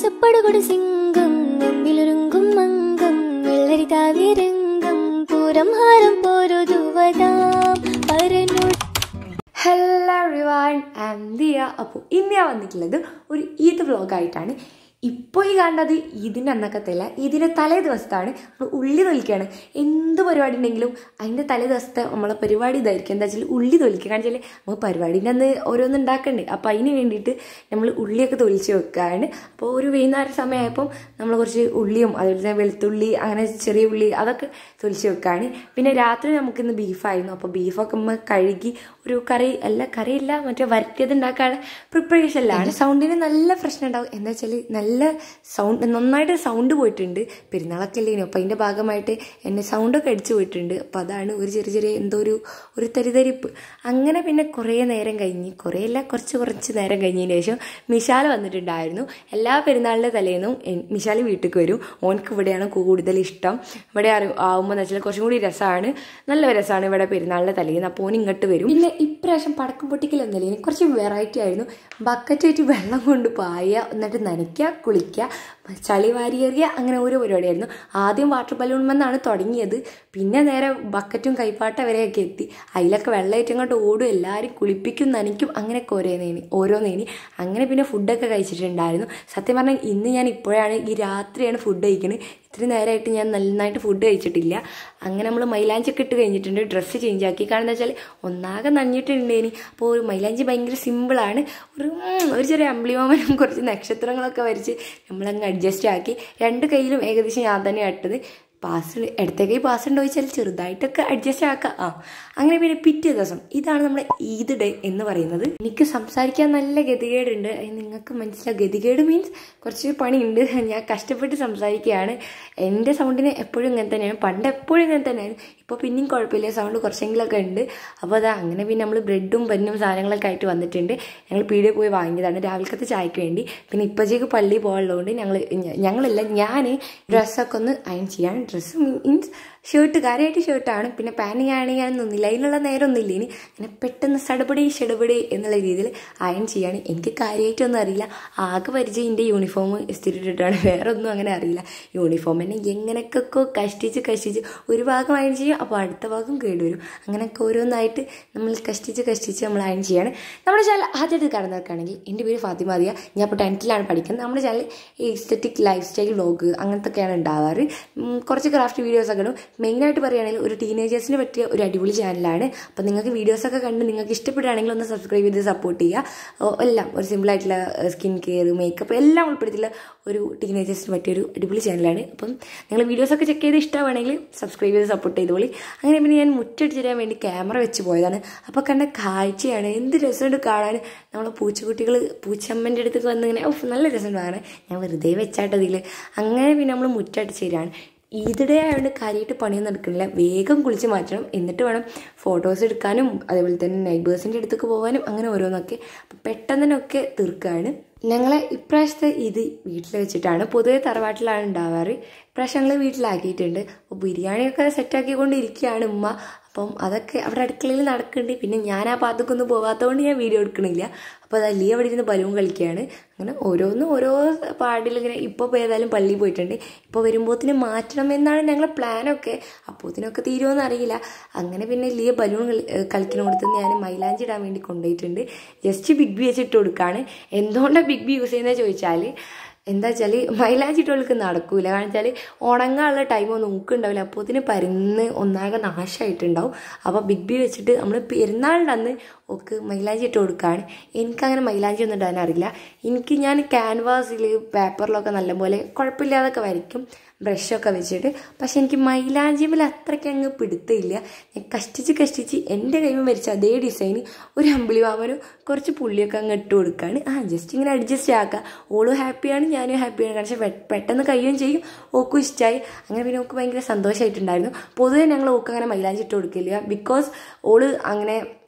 செப்படுகொடு சிங்கம் நம்பிலொருங்கும் மங்கம் வெள்ளரி தாவிரங்கம் പൂരം ഹാരം പോരുതുവതാം പരനു. Hello everyone, I am Diya. അപ്പോൾ ഇന്ന് ഞാൻ വന്നിട്ടുള്ളത് ഒരു ഈദ് വ്ളോഗായിട്ടാണ്. ഇപ്പോൾ ഈ കാണുന്നത് ഈദിൻ്റെ അന്നക്കത്തല്ല, ഈദിൻ്റെ തലേ ദിവസത്താണ്. നമ്മൾ ഉള്ളി തൊലിക്കുകയാണ്. എന്ത് പരിപാടി ഉണ്ടെങ്കിലും അതിൻ്റെ തലേ ദിവസത്തെ നമ്മളെ പരിപാടി ഇതായിരിക്കും. എന്താ വെച്ചാൽ ഉള്ളി തൊലിക്കുക. കാരണം വെച്ചാൽ നമുക്ക് പരിപാടിൻ്റെ അന്ന് ഓരോന്ന് ഉണ്ടാക്കണ്ടേ. അപ്പോൾ അതിന് വേണ്ടിയിട്ട് നമ്മൾ ഉള്ളിയൊക്കെ തൊലിച്ച് വെക്കുകയാണ്. അപ്പോൾ ഒരു വൈകുന്നേരം സമയമായപ്പം നമ്മൾ കുറച്ച് ഉള്ളിയും അതുപോലെ തന്നെ വെളുത്തുള്ളി അങ്ങനെ ചെറിയ ഉള്ളി അതൊക്കെ തൊലിച്ച് വെക്കുകയാണ്. പിന്നെ രാത്രി നമുക്കിന്ന് ബീഫായിരുന്നു. അപ്പോൾ ബീഫൊക്കെ നമ്മൾ കഴുകി ഒരു കറിയില്ല മറ്റേ വരട്ടിയത് ഉണ്ടാക്കാനുള്ള പ്രിപ്പറേഷനിലാണ്. സൗണ്ടിന് നല്ല പ്രശ്നം ഉണ്ടാവും. എന്താ വെച്ചാൽ നന്നായിട്ട് സൗണ്ട് പോയിട്ടുണ്ട്. പെരുന്നാളൊക്കെ അല്ലേ, അപ്പോൾ അതിൻ്റെ ഭാഗമായിട്ട് എന്നെ സൗണ്ടൊക്കെ അടിച്ചു പോയിട്ടുണ്ട്. അപ്പോൾ അതാണ് ഒരു ചെറിയ എന്തോ ഒരു തരിതരിപ്പ്. അങ്ങനെ പിന്നെ കുറച്ച് നേരം കഴിഞ്ഞതിന് ശേഷം മിശാൽ വന്നിട്ടുണ്ടായിരുന്നു. എല്ലാ പെരുന്നാളിൻ്റെ തലേന്നും മിശാൽ വീട്ടിലേക്ക് വരും. ഓനക്ക് ഇവിടെയാണ് കൂടുതൽ ഇഷ്ടം. ഇവിടെ ആവുമ്പോൾ എന്ന് വെച്ചാൽ കുറച്ചും കൂടി രസമാണ്, നല്ല രസമാണ് ഇവിടെ പെരുന്നാളിൻ്റെ തലേന്ന്. അപ്പോൾ ഓൻ ഇങ്ങോട്ട് വരും. പിന്നെ ഇപ്രാവശ്യം പടക്കം പൊട്ടിക്കലൊന്നുമില്ല, കുറച്ച് വെറൈറ്റി ആയിരുന്നു. ബക്കറ്റായിട്ട് വെള്ളം കൊണ്ട് പായുക, എന്നിട്ട് നനയ്ക്കുക, കുളിക്കുക, ചളി വാരിയെറിയുക, അങ്ങനെ ഓരോ പരിപാടിയായിരുന്നു. ആദ്യം വാട്ടർ ബലൂൺമെന്നാണ് തുടങ്ങിയത്. പിന്നെ നേരെ ബക്കറ്റും കൈപ്പാട്ട വരെയൊക്കെ എത്തി. അതിലൊക്കെ വെള്ളമായിട്ട് അങ്ങോട്ട് ഓടും, എല്ലാവരും കുളിപ്പിക്കും, നനയ്ക്കും, അങ്ങനെയൊക്കെ ഓരോന്നേനി. അങ്ങനെ പിന്നെ ഫുഡൊക്കെ കഴിച്ചിട്ടുണ്ടായിരുന്നു. സത്യം പറഞ്ഞാൽ ഇന്ന് ഞാൻ ഇപ്പോഴാണ് ഈ രാത്രിയാണ് ഫുഡ് കഴിക്കുന്നത്. ഇത്രയും നേരമായിട്ട് ഞാൻ നന്നായിട്ട് ഫുഡ് കഴിച്ചിട്ടില്ല. അങ്ങനെ നമ്മൾ മൈലാഞ്ചൊക്കെ ഇട്ട് കഴിഞ്ഞിട്ടുണ്ട്, ഡ്രസ്സ് ചേഞ്ച് ആക്കി. കാരണം എന്താ വെച്ചാൽ ഒന്നാകെ നനഞ്ഞിട്ടുണ്ടേനി. അപ്പോൾ ഒരു മൈലാഞ്ചി ഭയങ്കര സിമ്പിളാണ്. ഒരു ചെറിയ അമ്പിളിമാമനും കുറച്ച് നക്ഷത്രങ്ങളൊക്കെ വരച്ച് നമ്മളങ്ങ് അഡ്ജസ്റ്റ് ആക്കി. രണ്ട് കയ്യിലും ഏകദേശം ഞാൻ തന്നെ ഇട്ടത്. ഇടത്തെ കൈ പാസ് ഉണ്ടോ ചോദിച്ചാൽ ചെറുതായിട്ടൊക്കെ അഡ്ജസ്റ്റ് ആക്കാം. അങ്ങനെ പിന്നെ പിറ്റേ ദിവസം ഇതാണ് നമ്മുടെ ഈദ് ഡേ എന്ന് പറയുന്നത്. എനിക്ക് സംസാരിക്കാൻ നല്ല ഗതികേടുണ്ട്. നിങ്ങൾക്ക് മനസ്സിലാവും. ഗതികേട് മീൻസ് കുറച്ച് പണിയുണ്ട്. ഞാൻ കഷ്ടപ്പെട്ട് സംസാരിക്കുകയാണ്. എൻ്റെ സൗണ്ടിന് എപ്പോഴും ഇങ്ങനെ തന്നെയാണ്, പണ്ട് എപ്പോഴും ഇങ്ങനെ തന്നെയാണ്. ഇപ്പോൾ പിന്നെയും കുഴപ്പമില്ല, സൗണ്ട് കുറച്ചെങ്കിലൊക്കെ ഉണ്ട്. അപ്പോൾ അങ്ങനെ പിന്നെ നമ്മൾ ബ്രെഡും പന്നും സാധനങ്ങളൊക്കെ ആയിട്ട് വന്നിട്ടുണ്ട്. ഞങ്ങൾ പീടികയിൽ പോയി വാങ്ങിയതാണ് രാവിലത്തെ ചായക്ക് വേണ്ടി. പിന്നെ ഇപ്പോഴേക്ക് പള്ളി പോകാനുള്ളതുകൊണ്ട് ഞാൻ ഡ്രസ്സൊക്കെ ഒന്ന് അയൺ ചെയ്യാൻ. ഡ്രസ്സ് മീൻസ് ഷർട്ട്, കാര്യമായിട്ട് ഷർട്ടാണ്. പിന്നെ പാൻറ് ഞാൻ നിന്നില്ല, അതിനുള്ള നേരമൊന്നും ഇല്ല. ഇനി അങ്ങനെ പെട്ടെന്ന് ഷടപടി എന്നുള്ള രീതിയിൽ അയൺ ചെയ്യാണ്. എനിക്ക് കാര്യമായിട്ടൊന്നും അറിയില്ല. ആകെ പരിചയം എൻ്റെ യൂണിഫോം ഇസ്തിരി ഇട്ടിട്ടാണ്, വേറെ ഒന്നും അങ്ങനെ അറിയില്ല. യൂണിഫോം തന്നെ എങ്ങനെയൊക്കെ കഷ്ടിച്ച് ഒരു ഭാഗം അയൺ ചെയ്യും, അപ്പോൾ അടുത്ത ഭാഗം കേടുവരും. അങ്ങനെയൊക്കെ ഓരോന്നായിട്ട് നമ്മൾ കഷ്ടിച്ച് നമ്മൾ അയൺ ചെയ്യാണ്. നമ്മുടെ ചാനൽ ആദ്യമായിട്ട് കാണുന്നവർക്കാണെങ്കിൽ എൻ്റെ പേര് ഫാത്തിമ ദിയ. ഞാൻ ഇപ്പോൾ 10th പഠിക്കുന്നത്. നമ്മുടെ channel aesthetic lifestyle vlog അങ്ങനത്തൊക്കെയാണ് ഉണ്ടാവാറ്. കുറച്ച് ക്രാഫ്റ്റ് വീഡിയോസൊക്കെ ഇടും. മെയിനായിട്ട് പറയുകയാണെങ്കിൽ ഒരു ടീനേജേഴ്സിന് പറ്റിയ ഒരു അടിപൊളി ചാനലാണ്. അപ്പോൾ നിങ്ങൾക്ക് വീഡിയോസൊക്കെ കണ്ട് നിങ്ങൾക്ക് ഇഷ്ടപ്പെടുകയാണെങ്കിൽ ഒന്ന് സബ്സ്ക്രൈബ് ചെയ്ത് സപ്പോർട്ട് ചെയ്യുക. എല്ലാം ഒരു സിമ്പിളായിട്ടുള്ള സ്കിൻ കെയർ, മേക്കപ്പ് എല്ലാം ഉൾപ്പെടുത്തിയുള്ള ഒരു ടീനേജേഴ്സിന് പറ്റിയൊരു അടിപൊളി ചാനലാണ്. അപ്പം നിങ്ങൾ വീഡിയോസൊക്കെ ചെക്ക് ചെയ്ത് ഇഷ്ടമാണെങ്കിൽ സബ്സ്ക്രൈബ് ചെയ്ത് സപ്പോർട്ട് ചെയ്തോളി. അങ്ങനെ പിന്നെ ഞാൻ മുറ്റടിച്ച് തരാൻ വേണ്ടി ക്യാമറ വെച്ച് പോയതാണ്. അപ്പോൾ കണ്ട കാഴ്ചയാണ്, എന്ത് രസമുണ്ട് കാണാൻ. നമ്മളെ പൂച്ചക്കുട്ടികൾ പൂച്ചമ്മൻ്റെ അടുത്ത് വന്നിങ്ങനെ നല്ല രസമുണ്ട് കാണാൻ. ഞാൻ വെറുതെ വെച്ചാട്ടതിൽ. അങ്ങനെ പിന്നെ നമ്മൾ മുറ്റടിച്ച് തരാണ്. ഈദ് ഡേ ആയതുകൊണ്ട് കാര്യമായിട്ട് പണിയൊന്നും എടുക്കണില്ല. വേഗം കുളിച്ച് മാറ്റണം, എന്നിട്ട് വേണം ഫോട്ടോസ് എടുക്കാനും അതുപോലെ തന്നെ നൈബേഴ്സിൻ്റെ അടുത്തേക്ക് പോകാനും അങ്ങനെ ഓരോന്നൊക്കെ. അപ്പം പെട്ടെന്ന് തന്നെ ഒക്കെ തീർക്കുകയാണ്. ഞങ്ങളെ ഇപ്രാവശ്യത്തെ ഇത് വീട്ടിൽ വെച്ചിട്ടാണ്. പൊതുവെ തറവാട്ടിലാണ് ഉണ്ടാവാറ്. ഇപ്രാവശ്യം ഞങ്ങൾ വീട്ടിലാക്കിയിട്ടുണ്ട്. അപ്പോൾ ബിരിയാണിയൊക്കെ സെറ്റാക്കിക്കൊണ്ടിരിക്കുകയാണ് ഉമ്മ. അപ്പം അതൊക്കെ അവിടെ അടുക്കളയിൽ നടക്കുന്നുണ്ട്. പിന്നെ ഞാൻ ആ ഭാഗത്തേക്കൊന്നും പോകാത്തതുകൊണ്ട് ഞാൻ വീഡിയോ എടുക്കണില്ല. അപ്പോൾ അത് ലീ അവിടെ ഇരുന്ന് ബലൂൺ കളിക്കുകയാണ്. അങ്ങനെ ഓരോ പാടിലിങ്ങനെ. ഇപ്പോൾ ഏതായാലും പള്ളിയിൽ പോയിട്ടുണ്ട്. ഇപ്പോൾ വരുമ്പോഴത്തേന് മാറ്റണം എന്നാണ് ഞങ്ങളുടെ പ്ലാനൊക്കെ. അപ്പോഴത്തേനൊക്കെ തീരുമോയെന്ന് അറിയില്ല. അങ്ങനെ പിന്നെ ലീ ബലൂൺ കളിക്കണോടത്ത് ഞാൻ മൈലാഞ്ചി ഇടാൻ വേണ്ടി കൊണ്ടുപോയിട്ടുണ്ട്. ജസ്റ്റ് ബിഗ് ബി വെച്ചിട്ട് കൊടുക്കുകയാണ്. എന്തുകൊണ്ടാണ് ബിഗ് ബി യൂസ് ചെയ്യുന്നത് ചോദിച്ചാൽ, എന്താ വെച്ചാൽ മൈലാഞ്ചി ഇട്ടവൾക്ക് നടക്കൂല. കാരണം വെച്ചാൽ ഉണങ്ങാനുള്ള ടൈമൊന്നും നോക്കുന്നുണ്ടാവില്ല. അപ്പോൾ ഇതിന് പരന്ന് ഒന്നാകെ നാശമായിട്ടുണ്ടാവും. അപ്പോൾ ബിഗ് ബി വെച്ചിട്ട് നമ്മൾ പെരുന്നാളിൻ്റെ അന്ന് ഒക്കെ മൈലാഞ്ചി ഇട്ട് കൊടുക്കുകയാണ്. എനിക്കങ്ങനെ മൈലാഞ്ചി ഒന്നും ഇടാൻ അറിയില്ല. ഞാൻ ക്യാൻവാസിൽ പേപ്പറിലൊക്കെ നല്ലപോലെ കുഴപ്പമില്ലാതൊക്കെ വരയ്ക്കും ബ്രഷൊക്കെ വെച്ചിട്ട്. പക്ഷെ എനിക്ക് മൈലാഞ്ചിമിൽ അത്രയ്ക്ക് അങ്ങ് പിടുത്തമില്ല. ഞാൻ കഷ്ടിച്ച് എൻ്റെ കൈമ വരച്ച അതേ ഡിസൈന് ഒരു അമ്പിളി മാമനും കുറച്ച് പുള്ളിയൊക്കെ അങ്ങ് ഇട്ട് കൊടുക്കുകയാണ്. ജസ്റ്റ് ഇങ്ങനെ അഡ്ജസ്റ്റ് ആക്കുക. ഓളും ഹാപ്പിയാണ്, ഞാനും ഹാപ്പിയാണ്. കാരണം പെട്ടെന്ന് കഴിയുകയും ചെയ്യും, ഓക്കും ഇഷ്ടമായി. അങ്ങനെ പിന്നെ ഓക്ക് ഭയങ്കര സന്തോഷമായിട്ടുണ്ടായിരുന്നു. പൊതുവെ ഞങ്ങൾ ഓക്ക് അങ്ങനെ മൈലാഞ്ചി ഇട്ട് കൊടുക്കില്ല. ബിക്കോസ് ഓള് അങ്ങനെ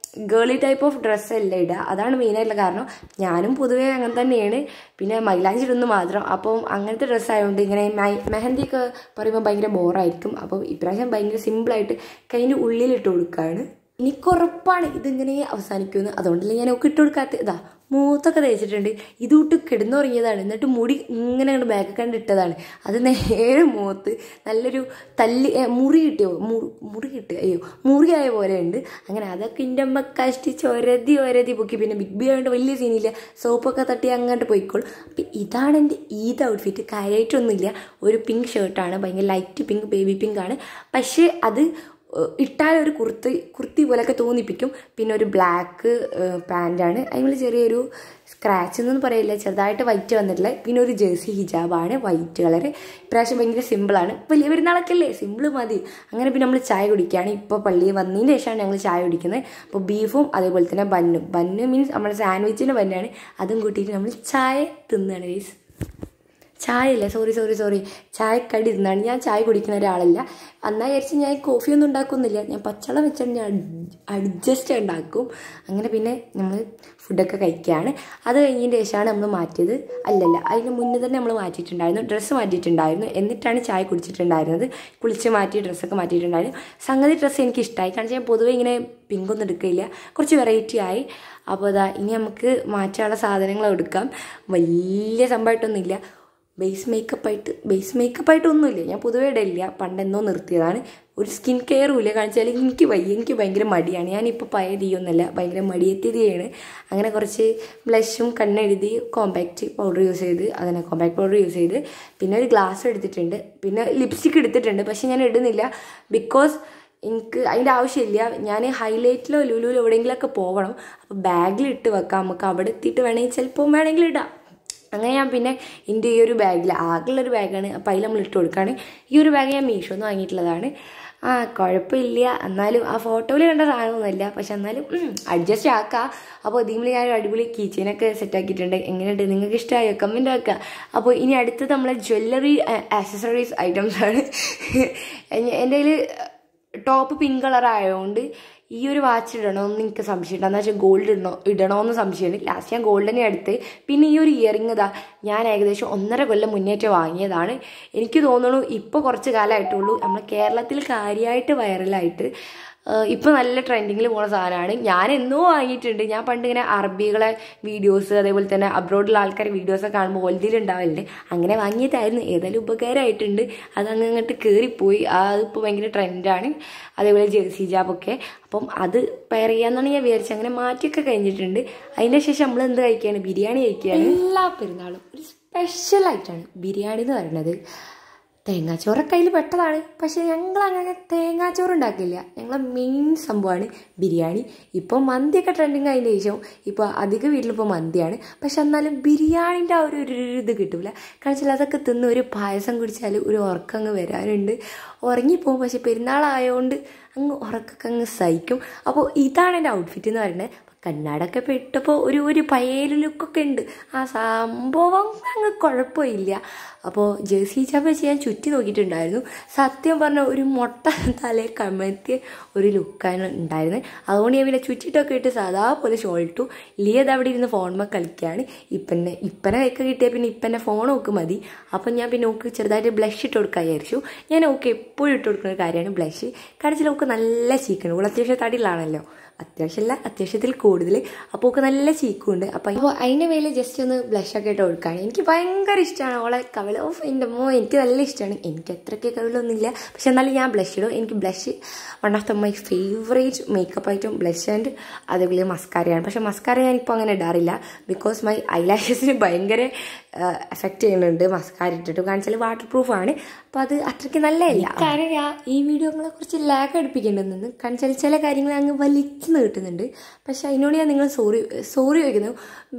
ഗേളി ടൈപ്പ് ഓഫ് ഡ്രസ്സല്ല ഇടുക. അതാണ് മെയിനായിട്ടുള്ള കാരണം. ഞാനും പൊതുവേ അങ്ങനെ തന്നെയാണ്. പിന്നെ മൈലാഞ്ചി ഇടുന്നു മാത്രം. അപ്പം അങ്ങനത്തെ ഡ്രസ്സായതുകൊണ്ട് ഇങ്ങനെ മെഹന്തിയൊക്കെ പറയുമ്പോൾ ഭയങ്കര ബോറായിരിക്കും. അപ്പോൾ ഇപ്രാവശ്യം ഭയങ്കര സിമ്പിളായിട്ട് കൈൻ്റെ ഉള്ളിലിട്ട് കൊടുക്കുകയാണ്. എനിക്കുറപ്പാണ് ഇതിങ്ങനെ അവസാനിക്കുമെന്ന്. അതുകൊണ്ടല്ലേ ഞാൻ ഒക്കെ ഇട്ട് കൊടുക്കാത്ത. ഇതാ മൂത്തൊക്കെ തേച്ചിട്ടുണ്ട്. ഇതുവിട്ട് കിടന്നുറങ്ങിയതാണ്. എന്നിട്ട് മുടി ഇങ്ങനെ അങ്ങോട്ട് ബാക്ക് കണ്ട് ഇട്ടതാണ്. അത് നേരെ മൂത്ത് നല്ലൊരു മുറി കിട്ടിയോ, മുറി കിട്ടുക, അയ്യോ മുറിയായ പോലെ ഉണ്ട്. അങ്ങനെ അതൊക്കെ എൻ്റെ അമ്മ കഷ്ടിച്ച് ഒരതി പൊക്കി. പിന്നെ ബിഗ് ബി ആയതുകൊണ്ട് വലിയ സീനില്ല, സോപ്പൊക്കെ തട്ടി അങ്ങോട്ട് പോയിക്കോളും. അപ്പം ഇതാണ് എൻ്റെ ഈദ് ഔട്ട്ഫിറ്റ്. കാര്യമായിട്ടൊന്നുമില്ല. ഒരു പിങ്ക് ഷർട്ടാണ്, ഭയങ്കര ലൈറ്റ് പിങ്ക്, ബേബി പിങ്ക് ആണ്. പക്ഷേ അത് ഇട്ടാൽ ഒരു കുർത്തി പോലെയൊക്കെ തോന്നിപ്പിക്കും. പിന്നെ ഒരു ബ്ലാക്ക് പാൻറ്റാണ്, അതിൽ ചെറിയൊരു സ്ക്രാച്ച് എന്നൊന്നും പറയില്ല, ചെറുതായിട്ട് വൈറ്റ് വന്നിട്ടില്ല. പിന്നെ ഒരു ജേഴ്സി ഹിജാബാണ്, വൈറ്റ് കളർ. ഇപ്രാവശ്യം ഭയങ്കര സിമ്പിളാണ്. വലിയ പെരുന്നാളൊക്കെ അല്ലേ, സിമ്പിൾ മതി. അങ്ങനെ പിന്നെ നമ്മൾ ചായ കുടിക്കുകയാണ്. ഇപ്പോൾ പള്ളിയിൽ വന്നതിന് ശേഷമാണ് ഞങ്ങൾ ചായ കുടിക്കുന്നത്. അപ്പോൾ ബീഫും അതേപോലെ തന്നെ ബന്ന് മീൻസ് നമ്മുടെ സാൻഡ്വിച്ചിൻ്റെ ബന്നാണ്, അതും കൂട്ടിയിട്ട് നമ്മൾ ചായ തിന്നുകയാണ് ഗൈസ്. ചായയില്ല, സോറി ചായക്കടി ഇരുന്നാണ്. ഞാൻ ചായ കുടിക്കുന്ന ഒരാളല്ല. അന്നാ വിചാരിച്ച് ഞാൻ കോഫിയൊന്നും ഉണ്ടാക്കുന്നില്ല, ഞാൻ പച്ചവെള്ളം വെച്ചാൽ ഞാൻ അഡ്ജസ്റ്റ് ഉണ്ടാക്കും. അങ്ങനെ പിന്നെ നമ്മൾ ഫുഡൊക്കെ കഴിക്കുകയാണ്. അത് കഴിഞ്ഞതിന് ശേഷമാണ് നമ്മൾ മാറ്റിയത്. അതിന് മുന്നേ തന്നെ നമ്മൾ മാറ്റിയിട്ടുണ്ടായിരുന്നു, ഡ്രസ്സ് മാറ്റിയിട്ടുണ്ടായിരുന്നു. എന്നിട്ടാണ് ചായ കുടിച്ചിട്ടുണ്ടായിരുന്നത്. കുളിച്ച് മാറ്റി ഡ്രസ്സൊക്കെ മാറ്റിയിട്ടുണ്ടായിരുന്നു. സംഗതി ഡ്രസ്സ് എനിക്ക് ഇഷ്ടമായി, കാരണം ഞാൻ പൊതുവെ ഇങ്ങനെ പിങ്കൊന്നും എടുക്കില്ല, കുറച്ച് വെറൈറ്റി ആയി. അപ്പോൾ ഇനി നമുക്ക് മാറ്റാനുള്ള സാധനങ്ങൾ എടുക്കാം. വലിയ സംഭവമായിട്ടൊന്നുമില്ല. ബേസ് മേക്കപ്പായിട്ടൊന്നുമില്ല, ഞാൻ പൊതുവേ ഇടയില്ല, പണ്ടെന്നോ നിർത്തിയതാണ്. ഒരു സ്കിൻ കെയറും ഇല്ല, കാണിച്ചാൽ എനിക്ക് ഭയങ്കര മടിയാണ്. ഞാനിപ്പോൾ പഴയ തീയൊന്നുമല്ല, ഭയങ്കര മടിയെത്തിയതാണ്. അങ്ങനെ കുറച്ച് ബ്ലഷും കണ്ണെഴുതി കോമ്പാക്ട് പൗഡർ യൂസ് ചെയ്ത് പിന്നെ ഒരു ഗ്ലാസ് എടുത്തിട്ടുണ്ട്, പിന്നെ ലിപ്സ്റ്റിക് എടുത്തിട്ടുണ്ട്. പക്ഷെ ഞാൻ ഇടുന്നില്ല, ബിക്കോസ് എനിക്ക് അതിൻ്റെ ആവശ്യമില്ല. ഞാൻ ഹൈലൈറ്റിലോ ലുലുവിലോ എവിടെയെങ്കിലുമൊക്കെ പോകണം, അപ്പോൾ ബാഗിലിട്ട് വെക്കാം, നമുക്ക് അവിടെ എത്തിയിട്ട് വേണമെങ്കിൽ ഇടാം. അങ്ങനെ ഞാൻ പിന്നെ എൻ്റെ ഈ ഒരു ബാഗിൽ, ആകെയുള്ളൊരു ബാഗാണ്, അപ്പോൾ അതിൽ നമ്മൾ ഇട്ട് കൊടുക്കുകയാണ്. ഈ ഒരു ബാഗ് ഞാൻ മീഷോന്ന് വാങ്ങിയിട്ടുള്ളതാണ്. കുഴപ്പമില്ല, എന്നാലും ആ ഫോട്ടോയിൽ കണ്ട സാധനമൊന്നുമില്ല, പക്ഷെ എന്നാലും അഡ്ജസ്റ്റ് ആക്കാം. അപ്പോൾ ഇതിൽ ഞാൻ അടിപൊളി കീച്ചെയിനൊക്കെ സെറ്റാക്കിയിട്ടുണ്ട്. എങ്ങനെയുണ്ട്, നിങ്ങൾക്ക് ഇഷ്ടമായോ? കമൻറ്റ് ആക്കുക. അപ്പോൾ ഇനി അടുത്തത് നമ്മളെ ജ്വല്ലറി ആക്സസറീസ് ഐറ്റംസാണ്. എൻ്റെ കയ്യിൽ ടോപ്പ് പിങ്ക് കളർ ആയതുകൊണ്ട് ഈ ഒരു വാച്ച് ഇടണമെന്ന് എനിക്ക് സംശയമുണ്ട്. എന്താ വെച്ചാൽ ഗോൾഡ് ഇടണമെന്ന് സംശയമുണ്ട്. ലാസ്റ്റ് ഞാൻ ഗോൾഡ് തന്നെ എടുത്ത്. പിന്നെ ഈ ഒരു ഇയറിംഗ് ഞാൻ ഏകദേശം 1.5 കൊല്ലം മുന്നേറ്റ് വാങ്ങിയതാണ്. എനിക്ക് തോന്നുന്നു ഇപ്പോൾ കുറച്ച് കാലമായിട്ടുള്ളൂ നമ്മൾ കേരളത്തിൽ കാര്യമായിട്ട് വൈറലായിട്ട്. ഇപ്പോൾ നല്ല ട്രെൻഡിങ്ങിൽ പോകുന്ന സാധനമാണ്. ഞാൻ എന്നോ വാങ്ങിയിട്ടുണ്ട്. ഞാൻ പണ്ട് ഇങ്ങനെ അറബികളെ വീഡിയോസ്, അതേപോലെ തന്നെ അബ്രോഡിലുള്ള ആൾക്കാരുടെ വീഡിയോസൊക്കെ കാണുമ്പോൾ ഓൽതിലുണ്ടാവലുണ്ട്. അങ്ങനെ വാങ്ങിയതായിരുന്നു. ഏതായാലും ഉപകാരമായിട്ടുണ്ട്. അതങ്ങോട്ട് കയറിപ്പോയി. അതിപ്പോൾ ഭയങ്കര ട്രെൻഡാണ്. അതേപോലെ ജേഴ്സി ഹിജാബൊക്കെ. അപ്പം അത് പെയർ ചെയ്യാമെന്നാണ് ഞാൻ വിചാരിച്ചത്. അങ്ങനെ മാറ്റിയൊക്കെ കഴിഞ്ഞിട്ടുണ്ട്. അതിൻ്റെ ശേഷം നമ്മൾ എന്ത് കഴിക്കുകയാണ്? ബിരിയാണി കഴിക്കുകയാണ്. എല്ലാ പെരുന്നാളും ഒരു സ്പെഷ്യലായിട്ടാണ് ബിരിയാണി എന്ന് പറയുന്നത്. തേങ്ങാച്ചോറൊക്കെ അതിൽ പെട്ടതാണ്, പക്ഷേ ഞങ്ങളങ്ങനെ തേങ്ങാച്ചോറ് ഉണ്ടാക്കില്ല. ഞങ്ങളെ മെയിൻ സംഭവമാണ് ബിരിയാണി. ഇപ്പോൾ മന്തിയൊക്കെ ട്രെൻഡിങ് ആയതിൻ്റെ ശേഷം ഇപ്പോൾ അധികം വീട്ടിലിപ്പോൾ മന്തിയാണ്. പക്ഷെ എന്നാലും ബിരിയാണിൻ്റെ ആ ഒരു ഇത് കിട്ടില്ല. കാരണം അതൊക്കെ തിന്ന് ഒരു പായസം കുടിച്ചാൽ ഒരു ഉറക്കം അങ്ങ് വരാനുണ്ട്, ഉറങ്ങിപ്പോകും. പക്ഷെ പെരുന്നാളായതുകൊണ്ട് ഉറക്കൊക്കെ അങ്ങ് സഹിക്കും. അപ്പോൾ ഇതാണ് എൻ്റെ ഔട്ട്ഫിറ്റ് എന്ന് പറയുന്നത്. കണ്ണാടൊക്കെ പെട്ടപ്പോൾ ഒരു പഴയ ലുക്കൊക്കെ ഉണ്ട്. ആ സംഭവം അങ്ങ് കുഴപ്പമില്ല. അപ്പോൾ ജേഴ്സി ഹിജാബ് വെച്ച് ഞാൻ ചുറ്റി നോക്കിയിട്ടുണ്ടായിരുന്നു. സത്യം പറഞ്ഞ ഒരു മുട്ട തലയിൽ കമഴ്ത്തിയ ഒരു ലുക്കാണ് ഉണ്ടായിരുന്നത്. അതുകൊണ്ട് ഞാൻ പിന്നെ ചുറ്റിട്ടൊക്കെ ഇട്ട് സാധാ പോലെ ഷോൾ ഇട്ടു. ലിയത് അവിടെ ഇരുന്ന് ഫോണുമ്പോൾ കളിക്കുകയാണ്. ഇപ്പനെ കൈക്ക് കിട്ടിയാൽ പിന്നെ ഇപ്പൻ്റെ ഫോൺ നോക്ക് മതി. അപ്പം ഞാൻ പിന്നെ നോക്ക് ചെറുതായിട്ട് ബ്ലഷ് ഇട്ട് കൊടുക്കാൻ വിചാരിച്ചു. ഞാൻ നോക്ക് എപ്പോഴും ഇട്ട് കൊടുക്കുന്ന ഒരു കാര്യമാണ് ബ്ലഷ്. കാരണം നോക്ക് നല്ല ചീക്കണം. ഇവിടെ അത്യാവശ്യം തടിയിലാണല്ലോ, അത്യാവശ്യത്തിൽ കൂടുതൽ. അപ്പോൾ ഒക്കെ നല്ല ചീക്കുണ്ട്. അപ്പോൾ അതിൻ്റെ മേലെ ജസ്റ്റ് ഒന്ന് ബ്ലഷൊക്കെ ഇട്ട് കൊടുക്കുകയാണ്. എനിക്ക് ഭയങ്കര ഇഷ്ടമാണ് ഓളെ കവിള്. എൻ്റെ എനിക്ക് നല്ല ഇഷ്ടമാണ്. എനിക്ക് അത്രയ്ക്ക് കവിളൊന്നുമില്ല, പക്ഷെ എന്നാലും ഞാൻ ബ്ലഷ് ഇടും. എനിക്ക് blush one of my favourite makeup item blush and അതേപോലെ മസ്കാരയാണ്. പക്ഷെ മസ്കാര ഞാനിപ്പോൾ അങ്ങനെ ഇടാറില്ല, ബിക്കോസ് മൈ ഐലാഷസിന് ഭയങ്കര എഫക്റ്റ് ചെയ്യുന്നുണ്ട് മസ്കാര ഇട്ടിട്ട്. കാരണം വെച്ചാൽ വാട്ടർ പ്രൂഫാണ്. അപ്പോൾ അത് അത്രയ്ക്ക് നല്ലതല്ല. കാരണം ഈ വീഡിയോകളെ കുറിച്ച് ലാഗ് അടുപ്പിക്കേണ്ടതെന്ന്. കാരണം ചില കാര്യങ്ങൾ അങ്ങ് വലിച്ചു കിട്ടുന്നുണ്ട്. പക്ഷെ അതിനോട് ഞാൻ നിങ്ങൾ സോറി ചോദിക്കുന്നു.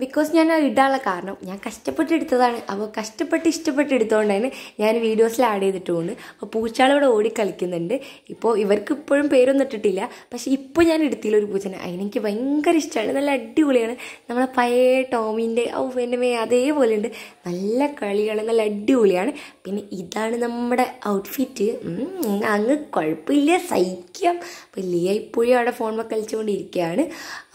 ബിക്കോസ് ഞാൻ ഇടാനുള്ള കാരണം ഞാൻ കഷ്ടപ്പെട്ട് എടുത്തതാണ്. അപ്പോൾ ഇഷ്ടപ്പെട്ട് എടുത്തുകൊണ്ടാണ് ഞാൻ വീഡിയോസിൽ ആഡ് ചെയ്തിട്ടുമുണ്ട്. അപ്പോൾ പൂച്ചാളിവിടെ ഓടിക്കളിക്കുന്നുണ്ട്. ഇപ്പോൾ ഇവർക്ക് ഇപ്പോഴും പേരൊന്നും ഇട്ടിട്ടില്ല, പക്ഷെ ഇപ്പോൾ ഞാൻ എടുത്തില്ല ഒരു പൂച്ചനെ. അതിനെനിക്ക് ഭയങ്കര ഇഷ്ടമാണ്. നല്ല അടിപൊളിയാണ്. നമ്മളെ പഴയ ടോമിൻ്റെ എൻ്റെ അതേപോലെ ഉണ്ട്. നല്ല കളിയാണ്, നല്ല അടിപൊളിയാണ്. പിന്നെ ഇതാണ് നമ്മുടെ ഔട്ട്ഫിറ്റ് അങ്ങ് കുഴപ്പമില്ല, സഹിക്കാം. അപ്പോൾ ലിയ ഇപ്പോഴും അവിടെ ഫോണിൽ കളിച്ചുകൊണ്ടിരിക്കുകയാണ്.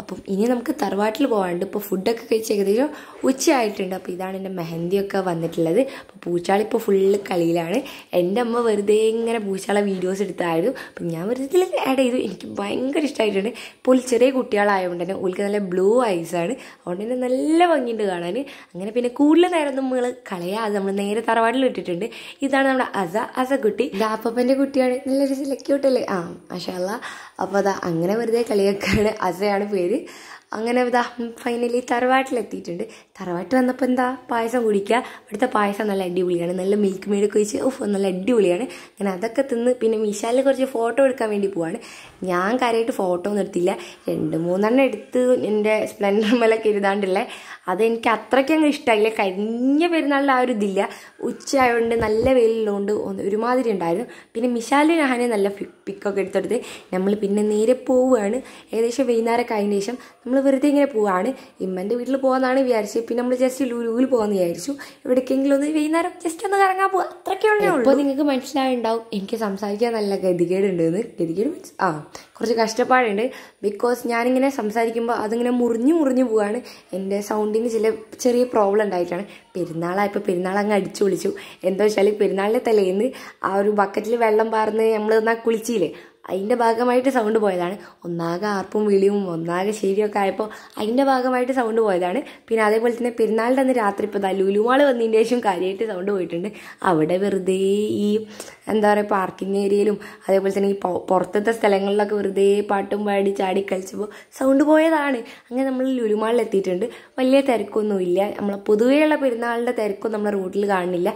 അപ്പം ഇനി നമുക്ക് തറവാട്ടിൽ പോകാനുണ്ട്. ഇപ്പോൾ ഫുഡൊക്കെ കഴിച്ച് ഏകദേശം ഉച്ചയായിട്ടുണ്ട്. അപ്പോൾ ഇതാണ് എൻ്റെ മെഹന്തിയൊക്കെ വന്നിട്ടുള്ളത്. അപ്പോൾ പൂച്ചാളിപ്പോൾ ഫുള്ള് കളിയിലാണ്. എൻ്റെ അമ്മ വെറുതെ ഇങ്ങനെ പൂച്ചാളെ വീഡിയോസ് എടുത്തായിരുന്നു. അപ്പം ഞാൻ വെറുതെ ഇതിൽ ആഡ് ചെയ്തു. എനിക്ക് ഭയങ്കര ഇഷ്ടമായിട്ടുണ്ട്. ഇപ്പോൾ ചെറിയ കുട്ടികളായതുകൊണ്ട് തന്നെ ഓൾക്ക് നല്ല ബ്ലൂ ഐസാണ്. അതുകൊണ്ട് തന്നെ നല്ല ഭംഗിയുണ്ട് കാണാൻ. അങ്ങനെ പിന്നെ കൂടുതൽ നേരം നമ്മൾ കളയാതെ നമ്മൾ നേരെ തറവാട്ടിൽ ഇട്ടിട്ടുണ്ട്. ഇതാണ് നമ്മുടെ അസ കുട്ടി. ദാപ്പൻ്റെ കുട്ടിയാണ്. നല്ലൊരു ക്യൂട്ടല്ലേ? മാഷാ അല്ലാ. അപ്പോൾ അതാ അങ്ങനെ വെറുതെ കളിയൊക്കെയാണ്. അസയാണ് പേര്. അങ്ങനെ ഇതാ ഫൈനലി തറവാട്ടിലെത്തിയിട്ടുണ്ട്. തറവാട്ട് വന്നപ്പോൾ എന്താ പായസം കുടിക്കുക. അവിടുത്തെ പായസം നല്ല അടിപൊളിയാണ്. നല്ല മിൽക്ക് മെയ്ഡൊക്കെ ഒഴിച്ച് നല്ല അടിപൊളിയാണ്. അങ്ങനെ അതൊക്കെ തിന്ന് പിന്നെ മിശാലിൽ കുറച്ച് ഫോട്ടോ എടുക്കാൻ വേണ്ടി പോവാണ്. ഞാൻ കാര്യമായിട്ട് ഫോട്ടോ ഒന്നും എടുത്തില്ല. 2-3 എടുത്ത് എൻ്റെ സ്പ്ലെൻഡർ മേലൊക്കെ എഴുതാണ്ടില്ലേ. അതെനിക്ക് അത്രയ്ക്കങ്ങ് ഇഷ്ടമായില്ല. കഴിഞ്ഞ പെരുന്നാളിൽ ആ ഒരു ഇതില്ല. ഉച്ചയായതുകൊണ്ട് നല്ല വെയിലുള്ളതുകൊണ്ട് ഒരുമാതിരി ഉണ്ടായിരുന്നു. പിന്നെ മിശാലിന് ഞാൻ നല്ല പിക്കൊക്കെ എടുത്തെടുത്ത് നമ്മൾ പിന്നെ നേരെ പോവുകയാണ്. ഏകദേശം വൈകുന്നേരമൊക്കെ അതിന് ശേഷം നമ്മൾ വെറുതെ ഇങ്ങനെ പോവാണ്. ഇമ്മൻ്റെ വീട്ടിൽ പോകാമെന്നാണ് വിചാരിച്ചത്. പിന്നെ നമ്മൾ ജസ്റ്റ് ലുലുവിൽ പോകാമെന്ന് വിചാരിച്ചു. എവിടേക്കെങ്കിലും ഒന്ന് വൈകുന്നേരം ജസ്റ്റ് ഒന്ന് കറങ്ങാൻ പോവാം. അത്രയ്ക്കേ ഉള്ളൂ. ഇപ്പോൾ നിങ്ങൾക്ക് മനസ്സിലായിട്ടുണ്ടാവും എനിക്ക് സംസാരിക്കാൻ നല്ല ഗതികേടുണ്ടെന്ന്. ഗതികേട് മീൻസ് കുറച്ച് കഷ്ടപ്പാടുണ്ട്. ബിക്കോസ് ഞാനിങ്ങനെ സംസാരിക്കുമ്പോൾ അതിങ്ങനെ മുറിഞ്ഞു പോവാണ്. എൻ്റെ സൗണ്ടിന് ചെറിയ പ്രോബ്ലം ഉണ്ടായിട്ടാണ്. പെരുന്നാളായപ്പോൾ പെരുന്നാൾ അങ്ങ് അടിച്ചു വിളിച്ചു. എന്താ വെച്ചാൽ പെരുന്നാളിൻ്റെ തലേന്ന് ആ ഒരു ബക്കറ്റിൽ വെള്ളം പാർന്ന് നമ്മൾ എന്നാൽ കുളിച്ചില്ലേ, അതിൻ്റെ ഭാഗമായിട്ട് സൗണ്ട് പോയതാണ്. ഒന്നാകെ ആർപ്പും വിളിയും ഒന്നാകെ ശരിയൊക്കെ ആയപ്പോൾ അതിൻ്റെ ഭാഗമായിട്ട് സൗണ്ട് പോയതാണ്. പിന്നെ അതേപോലെ തന്നെ പെരുന്നാളിൻ്റെ അന്ന് രാത്രി ഇപ്പോൾ ലുലുമാൾ വന്നതിൻ്റെ ശേഷം കാര്യമായിട്ട് സൗണ്ട് പോയിട്ടുണ്ട്. അവിടെ വെറുതെ ഈ എന്താ പറയുക പാർക്കിംഗ് ഏരിയയിലും അതേപോലെ തന്നെ ഈ പുറത്തത്തെ സ്ഥലങ്ങളിലൊക്കെ വെറുതെ പാട്ടും പാടി ചാടി കളിച്ചപ്പോൾ സൗണ്ട് പോയതാണ്. അങ്ങനെ നമ്മൾ ലുലുമാളിൽ എത്തിയിട്ടുണ്ട്. വലിയ തിരക്കൊന്നുമില്ല. നമ്മളെ പൊതുവെയുള്ള പെരുന്നാളിൻ്റെ തിരക്കൊന്നും നമ്മളെ റോഡിൽ കാണുന്നില്ല.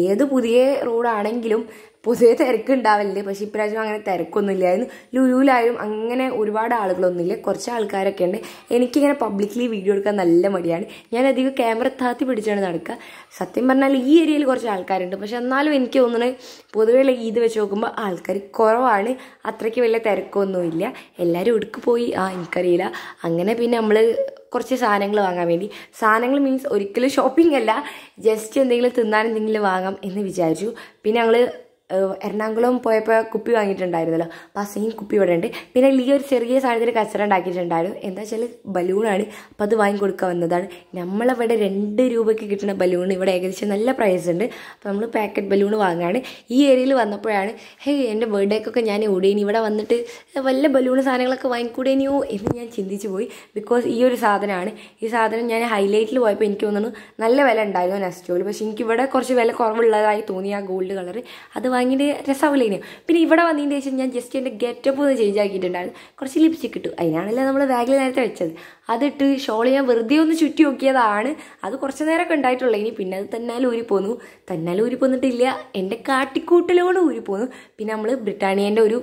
ഏത് പുതിയ റോഡാണെങ്കിലും പൊതുവെ തിരക്കുണ്ടാവില്ലേ. പക്ഷെ ഇപ്രാവശ്യം അങ്ങനെ തിരക്കൊന്നുമില്ലായിരുന്നു. ലുലുവിലായാലും അങ്ങനെ ഒരുപാട് ആളുകളൊന്നുമില്ല. കുറച്ച് ആൾക്കാരൊക്കെ ഉണ്ട്. എനിക്കിങ്ങനെ പബ്ലിക്കലി വീഡിയോ എടുക്കാൻ നല്ല മടിയാണ്. ഞാൻ അധികം ക്യാമറ താത്തി പിടിച്ചാണ് നടക്കുക. സത്യം പറഞ്ഞാൽ ഈ ഏരിയയിൽ കുറച്ച് ആൾക്കാരുണ്ട്. പക്ഷെ എന്നാലും എനിക്ക് തോന്നുന്നത് പൊതുവെയുള്ള ഈദ് വെച്ച് നോക്കുമ്പോൾ ആൾക്കാർ കുറവാണ്. അത്രയ്ക്ക് വലിയ തിരക്കൊന്നുമില്ല. എല്ലാവരും എടുക്ക് പോയി എനിക്കറിയില്ല. അങ്ങനെ പിന്നെ നമ്മൾ കുറച്ച് സാധനങ്ങൾ വാങ്ങാൻ വേണ്ടി, സാധനങ്ങൾ മീൻസ് ഒരിക്കലും ഷോപ്പിംഗ് അല്ല, ജസ്റ്റ് എന്തെങ്കിലും തിന്നാൻ എന്തെങ്കിലും വാങ്ങാം എന്ന് വിചാരിച്ചു. പിന്നെ ഞങ്ങൾ എറണാകുളം പോയപ്പോൾ കുപ്പി വാങ്ങിയിട്ടുണ്ടായിരുന്നല്ലോ. അപ്പോൾ ആ സെയിം കുപ്പി ഇവിടെ ഉണ്ട്. പിന്നെ ഈ ഒരു ചെറിയ സാധനത്തിൽ കച്ചറ ഉണ്ടാക്കിയിട്ടുണ്ടായിരുന്നു. എന്താ വെച്ചാൽ ബലൂണാണ്. അപ്പോൾ അത് വാങ്ങിക്കൊടുക്കാൻ വന്നതാണ്. നമ്മളവിടെ 2 രൂപയ്ക്ക് കിട്ടുന്ന ബലൂൺ ഇവിടെ ഏകദേശം നല്ല പ്രൈസ് ഉണ്ട്. അപ്പോൾ നമ്മൾ പാക്കറ്റ് ബലൂൺ വാങ്ങാണ്. ഈ ഏരിയയിൽ വന്നപ്പോഴാണ് എൻ്റെ ബർത്ത്ഡേക്കൊക്കെ ഞാൻ ഓടിയിനി ഇവിടെ വന്നിട്ട് വല്ല ബലൂൺ സാധനങ്ങളൊക്കെ വാങ്ങിക്കൂടേനിയോ എന്ന് ഞാൻ ചിന്തിച്ചു പോയി. ബിക്കോസ് ഈ ഒരു സാധനമാണ്. ഈ സാധനം ഞാൻ ഹൈലൈറ്റിൽ പോയപ്പോൾ എനിക്ക് തോന്നുന്നു നല്ല വില ഉണ്ടായിരുന്നു നെസ്റ്റോയിൽ. പക്ഷെ എനിക്കിവിടെ കുറച്ച് വില കുറവുള്ളതായി തോന്നി. ആ ഗോൾഡ് കളർ അത് വാങ്ങിയിട്ട് രസമാവില്ലേനു. പിന്നെ ഇവിടെ വന്നതിന് ശേഷം ഞാൻ ജസ്റ്റ് എൻ്റെ ഗെറ്റപ്പ് ഒന്ന് ചേഞ്ച് ആക്കിയിട്ടുണ്ടായിരുന്നു. കുറച്ച് ലിപ്സ്റ്റിക് ഇട്ടു. അതിനാണല്ലോ നമ്മൾ ബാഗിൽ നേരത്തെ വെച്ചത്. അതിട്ട് ഷോള് ഞാൻ വെറുതെ ഒന്ന് ചുറ്റി നോക്കിയതാണ്. അത് കുറച്ച് നേരമൊക്കെ ഉണ്ടായിട്ടുള്ളൂ. ഇനി പിന്നെ അത് തന്നാലും ഊരിപ്പോന്നിട്ടില്ല. എൻ്റെ കാട്ടിക്കൂട്ടലോട് ഊരിപ്പോന്നു. പിന്നെ നമ്മൾ ബ്രിട്ടാനിയൻ്റെ ഒരു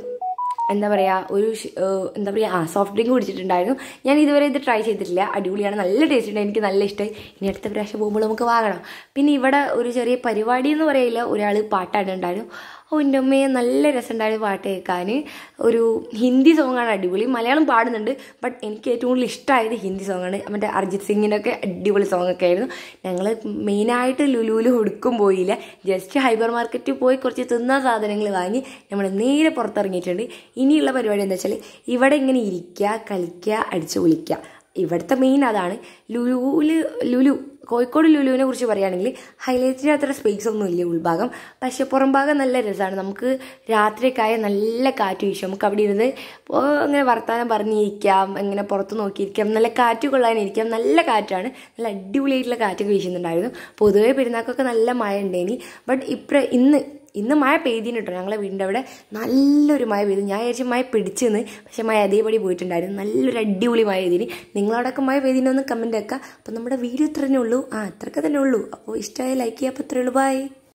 സോഫ്റ്റ് ഡ്രിങ്ക് കുടിച്ചിട്ടുണ്ടായിരുന്നു. ഞാൻ ഇതുവരെ ഇത് ട്രൈ ചെയ്തിട്ടില്ല. അടിപൊളിയാണ്, നല്ല ടേസ്റ്റ് ഉണ്ട്. എനിക്ക് നല്ല ഇഷ്ടമായി. ഇനി അടുത്ത പ്രാവശ്യം പോകുമ്പോൾ നമുക്ക് വാങ്ങണം. പിന്നെ ഇവിടെ ഒരു ചെറിയ പരിപാടി എന്ന് പറയില്ല, ഒരാൾ പാട്ടാടുണ്ടായിരുന്നു. എൻ്റെ അമ്മയെ നല്ല രസമുണ്ടായിരുന്നു പാട്ട് കേൾക്കാൻ. ഒരു ഹിന്ദി സോങ്ങാണ് അടിപൊളി. മലയാളം പാടുന്നുണ്ട്. ബട്ട് എനിക്ക് ഏറ്റവും കൂടുതൽ ഇഷ്ടമായത് ഹിന്ദി സോങ്ങാണ്. മറ്റേ അർജിത് സിംഗിൻ്റെ ഒക്കെ അടിപൊളി സോങ്ങൊക്കെ ആയിരുന്നു. ഞങ്ങൾ മെയിനായിട്ട് ലുലുവിൽ ഒടുക്കും പോയില്ല. ജസ്റ്റ് ഹൈപ്പർ മാർക്കറ്റിൽ പോയി കുറച്ച് തിന്ന സാധനങ്ങൾ വാങ്ങി നമ്മൾ നേരെ പുറത്തിറങ്ങിയിട്ടുണ്ട്. ഇനിയുള്ള പരിപാടി എന്താ വെച്ചാൽ ഇവിടെ ഇങ്ങനെ ഇരിക്കുക, കളിക്കുക, അടിച്ചു പൊളിക്കുക. ഇവിടുത്തെ മെയിൻ അതാണ്. ലുലു കോഴിക്കോട് ലുലുവിനെ കുറിച്ച് പറയുകയാണെങ്കിൽ ഹൈലൈറ്റിന് അത്ര സ്പേസ് ഒന്നും ഇല്ല ഉൾഭാഗം. പക്ഷെ പുറം ഭാഗം നല്ല രസമാണ്. നമുക്ക് രാത്രിയൊക്കെ നല്ല കാറ്റ് വീശും. നമുക്ക് അവിടെ ഇരുന്ന് അങ്ങനെ വർത്താനം പറഞ്ഞിരിക്കാം, ഇങ്ങനെ പുറത്ത് നോക്കിയിരിക്കാം, നല്ല കാറ്റ് കൊള്ളാനിരിക്കാം. നല്ല കാറ്റാണ്, നല്ല അടിപൊളിയായിട്ടുള്ള കാറ്റൊക്കെ വീശുന്നുണ്ടായിരുന്നു. പൊതുവേ പെരുന്നാൾക്കൊക്കെ നല്ല മഴ ഉണ്ടേനി. ബട്ട് ഇന്ന് മഴ പെയ്തിന് കേട്ടോ. ഞങ്ങളെ വീടിൻ്റെ അവിടെ നല്ലൊരു മഴ പെയ്തു. ഞാൻ വിചാരിച്ചു മഴ പിടിച്ചെന്ന്, പക്ഷെ മഴ അതേപടി പോയിട്ടുണ്ടായിരുന്നു. നല്ലൊരു അടിപൊളി മഴ പെയ്തിന്. നിങ്ങളവിടെയൊക്കെ മഴ പെയ്തിനൊന്ന് കമൻറ്റ് ആക്കുക. അപ്പോൾ നമ്മുടെ വീഡിയോ ഇത്ര തന്നെ ഉള്ളൂ. അത്രയൊക്കെ തന്നെ ഉള്ളൂ. അപ്പോൾ ഇഷ്ടമായ ലൈക്ക് ചെയ്യുക. അപ്പോൾ ഇത്രയേ ഉള്ളൂ. ബൈ.